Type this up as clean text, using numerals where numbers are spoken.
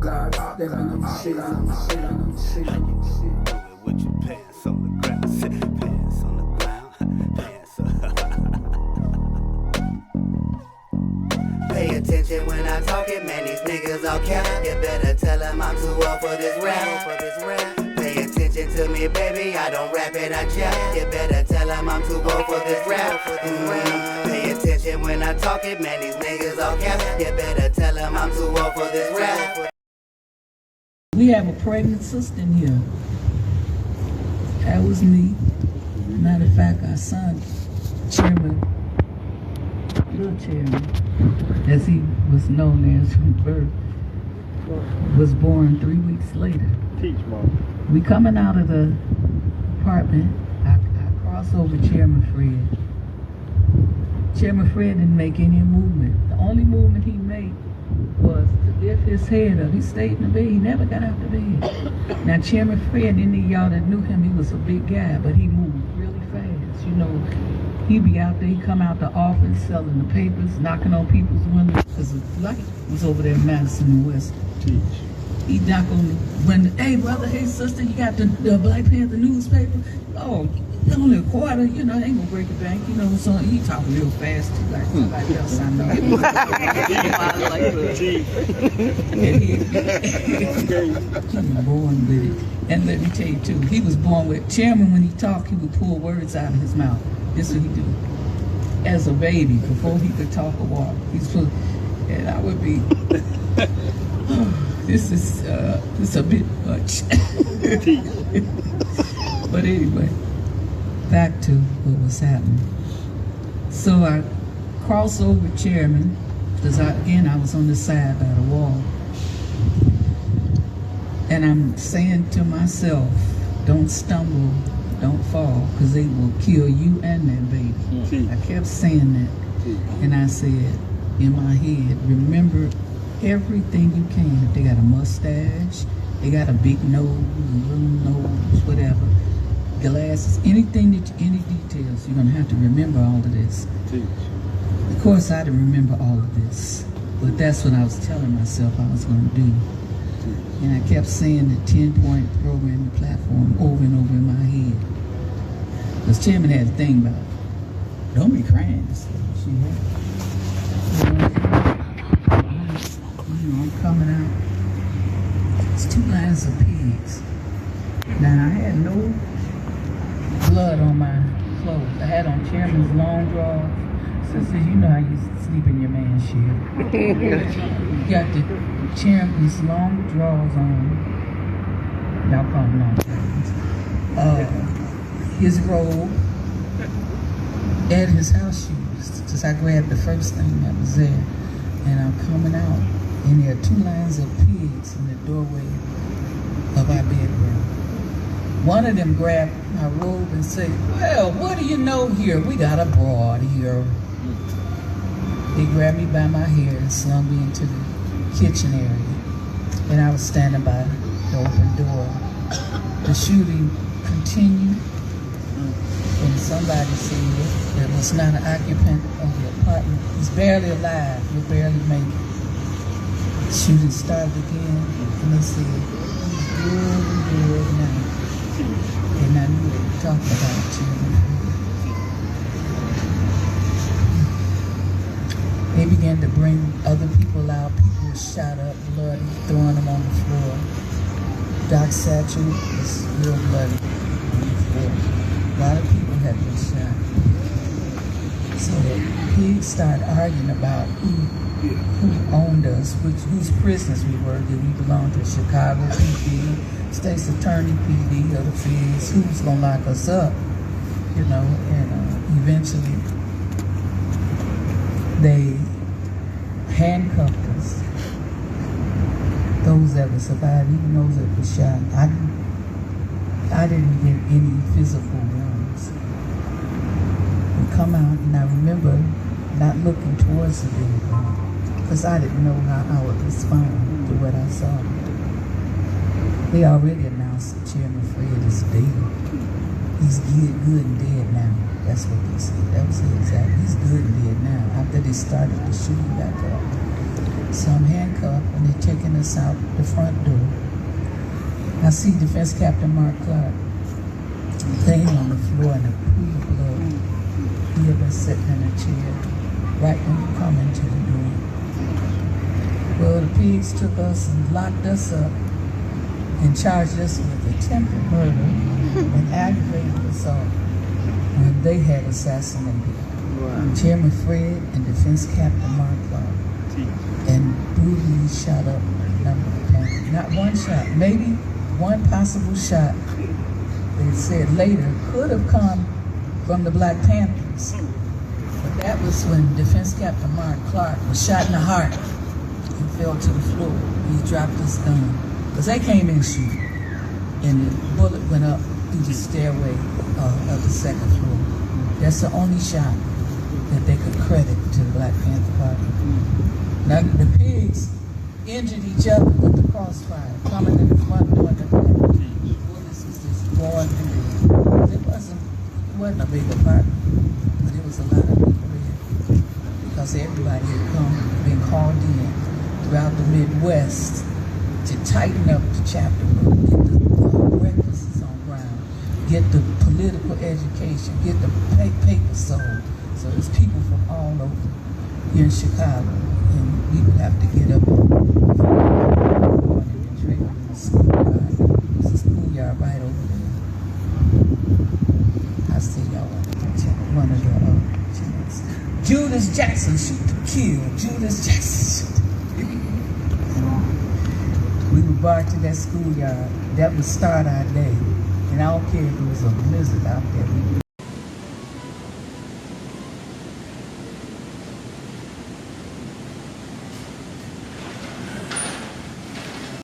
God, stepping them shit, With your pants on the ground, pants on the ground, pants on. Pay attention when I talk it, man, these niggas all cap. You better tell them I'm too old for this rap. Pay attention to me, baby, I don't rap it, I jab. You better tell them I'm too old for this rap. Pay attention when I talk it, man, these niggas all cap. You better tell them I'm too old for this rap. We have a pregnant sister in here. That was me. Matter of fact, our son, Chairman, little Chairman, as he was known as from birth, was born 3 weeks later. Teach, Mom. We coming out of the apartment. I cross over Chairman Fred. Chairman Fred didn't make any movement. The only movement he made was to lift his head up. He stayed in the bed. He never got out the bed. Now, Chairman Fred, any of y'all that knew him, he was a big guy, but he moved really fast. You know, he'd be out there. He'd come out the office selling the papers, knocking on people's windows, because the light was over there in Madison and West. Teach. He'd knock on the window. Hey, brother, hey, sister, you got the Black Panther newspaper? Oh, only a quarter, you know, ain't gonna break the bank, you know, so he talk real fast, too, like somebody else I know. And he was born with it. And let me tell you, too, he was born with, Chairman, when he talked, he would pull words out of his mouth. This is what he do. As a baby, before he could talk or walk, he's full, and I would be, this is a bit much. But anyway, back to what was happening. So I crossed over Chairman, because I was on the side by the wall. And I'm saying to myself, don't stumble, don't fall, because they will kill you and that baby. I kept saying that. And I said in my head, remember everything you can. If they got a mustache, they got a big nose, a little nose, whatever, glasses, anything that any details, you're gonna have to remember all of this. Of course, I didn't remember all of this, but that's what I was telling myself I was gonna do. And I kept saying the 10-point program, the platform, over and over in my head. Because Chairman had a thing about, don't be crying. She had. I'm coming out. It's 2 lines of pigs. Now, I had no blood on my clothes. I had on Chairman's long drawers. Sister, you know how you sleep in your man's shit. You got the Chairman's long drawers on. Y'all call them long drawers. His robe and his house shoes. Because I grabbed the first thing that was there. And I'm coming out. And there are 2 lines of pigs in the doorway of our bedroom. One of them grabbed my robe and said, well, what do you know here? We got a broad here. They grabbed me by my hair and slung me into the kitchen area. And I was standing by the open door. The shooting continued. And somebody said there was not an occupant of the apartment. He's barely alive. We'll barely make it. Shooting started again, and they said, he's good now. And I knew they were talking about Chairman. They began to bring other people out. People were shot up, bloody, throwing them on the floor. Doc Satchel was real bloody on the floor. A lot of people had been shot. So the pigs started arguing about who owned us, whose prisoners we were. Did we belong to Chicago PD, State's Attorney PD, or the feds? Who's gonna lock us up? You know, and eventually they handcuffed us. Those that were survived, even those that were shot. I didn't get any physical wounds. We come out, and I remember not looking towards the bed, because I didn't know how I would respond to what I saw. They already announced that Chairman Fred is dead. He's good and dead now. That's what they said. That was it exactly. He's good and dead now, after they started the shooting back up. So I'm handcuffed and they're taking us out the front door. I see Defense Captain Mark Clark laying on the floor in a pool of blood. He had been sitting in a chair right when we come into the door. Well, the pigs took us and locked us up and charged us with attempted murder and aggravated assault when they had assassinated Chairman Fred and Defense Captain Mark Clark, and brutally shot up a number of Panthers. Not one shot, maybe one possible shot, they said later, could have come from the Black Panthers. But that was when Defense Captain Mark Clark was shot in the heart and fell to the floor. He dropped his gun. Because they came in shooting, and the bullet went up through the stairway of the second floor. That's the only shot that they could credit to the Black Panther Party. Now, the pigs injured each other with the crossfire, coming in the front door and the back. Bullets was just going through there. It wasn't a big apartment, but it was a lot of people there. Because everybody had been called in throughout the Midwest to tighten up the chapter work, get the breakfasts on ground, get the political education, get the paper sold. So there's people from all over here in Chicago, and we would have to get up and drink in the schoolyard. There's a schoolyard right over there. I see y'all one of the chants. Judas Jackson shoot to kill. Judas Jackson shoot to kill. We would bark to that schoolyard. That would start our day. And I don't care if it was a blizzard out there.